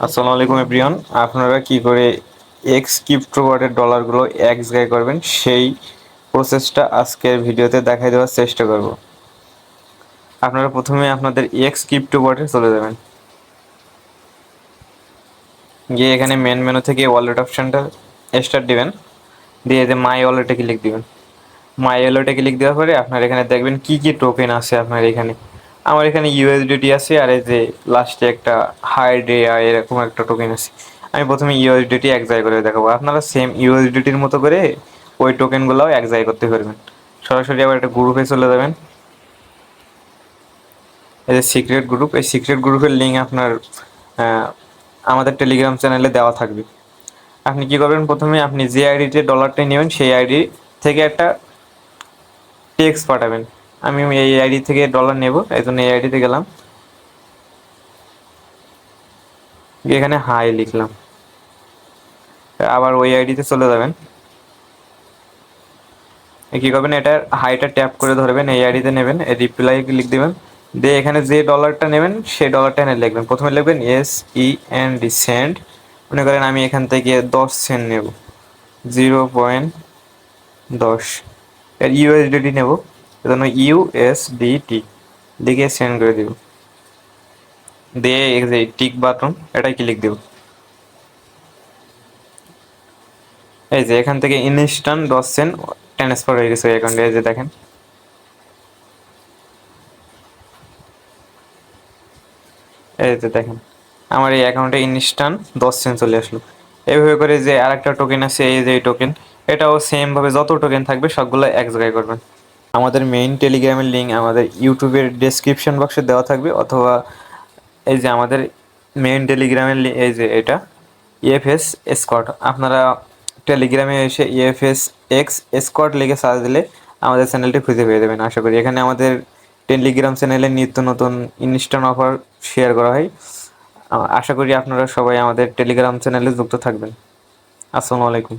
আসসালামু আলাইকুম এভরিওয়ান, আপনারা কি করে এক্স ক্রিপ্টো ওয়ালেটের ডলারগুলো এক জায়গায় করবেন সেই প্রসেসটা আজকের ভিডিওতে দেখাই দেওয়ার চেষ্টা করব। আপনারা প্রথমে আপনাদের এক্স ক্রিপ্টো ওয়ালেটে চলে যাবেন, গিয়ে এখানে মেন মেনু থেকে ওয়ালেট অপশনটা স্টার্ট দিবেন, দিয়ে যে মাই ওয়ালেটে ক্লিক দিবেন। মাই ওয়ালেটে ক্লিক দেওয়ার পরে আপনার এখানে দেখবেন কি কি টোকেন আছে আপনার এখানে। আমার এখানে ইউএসডিটি আছে, আর এই যে লাস্টে একটা হাইডে এরকম একটা টোকেন আছে। আমি প্রথমে ইউএসডিটি এক জায়গায় করে দেখাবো, আপনারা সেম ইউএসডিটির মতো করে ওই টোকেনগুলোও এক জায়গায় করতে পারবেন। সরাসরি আবার একটা গ্রুপে চলে যাবেন, এই যে সিক্রেট গ্রুপ, এই সিক্রেট গ্রুপের লিঙ্ক আপনার আমাদের টেলিগ্রাম চ্যানেলে দেওয়া থাকবে। আপনি কি করবেন, প্রথমে আপনি যে আইডিতে ডলারটা নেবেন সেই আইডি থেকে একটা টেক্সট পাঠাবেন। আমি এই আইডি থেকে ডলার নেব, এই জন্য এই আইডিতে গেলাম, এখানে হাই লিখলাম। আবার ওই আইডিতে চলে যাবেন, কি করবেন, এটা হাইটা ট্যাপ করে ধরবেন, এই আইডিতে নেবেন, রিপ্লাই ক্লিক দিবেন, দিয়ে এখানে যে ডলারটা নেবেন সেই ডলারটা এনে লিখবেন। প্রথমে লিখবেন SEND সেন্ড, মনে করেন আমি এখান থেকে 10 সেন্ট নেব, 0.10 এর ইউএসডিটি নেব, এজন্য USDT লিখে সেন্ড করে দেব, দিয়ে এই যে টিক বাটন এটাই ক্লিক দেব। এই যে এখান থেকে ইনস্ট্যান্ট 10 সেন্ট ট্রান্সফার হয়ে গেছে অ্যাকাউন্টে, এই যে দেখেন, এই যে দেখেন আমার এই অ্যাকাউন্টে ইনস্ট্যান্ট 10 সেন্ট চলে আসলো। এইভাবে করে যে আরেকটা টোকেন আছে, এই যে এই টোকেন, এটাও সেম ভাবে যত টোকেন থাকবে সবগুলো এক জায়গায় করবেন। আমাদের মেইন টেলিগ্রামের লিঙ্ক আমাদের ইউটিউবের ডেসক্রিপশন বক্সে দেওয়া থাকবে, অথবা এই যে আমাদের মেইন টেলিগ্রামের এই যে এটা EFS স্কোয়াড, আপনারা টেলিগ্রামে এসে EFS এক্স স্কোয়াড লিখে সার্চ দিলে আমাদের চ্যানেলটি খুঁজে পেয়ে যাবেন। আশা করি এখানে আমাদের টেলিগ্রাম চ্যানেলে নিত্য নতুন ইনস্ট্যান্ট অফার শেয়ার করা হয়। আশা করি আপনারা সবাই আমাদের টেলিগ্রাম চ্যানেলে যুক্ত থাকবেন। আসসালামু আলাইকুম।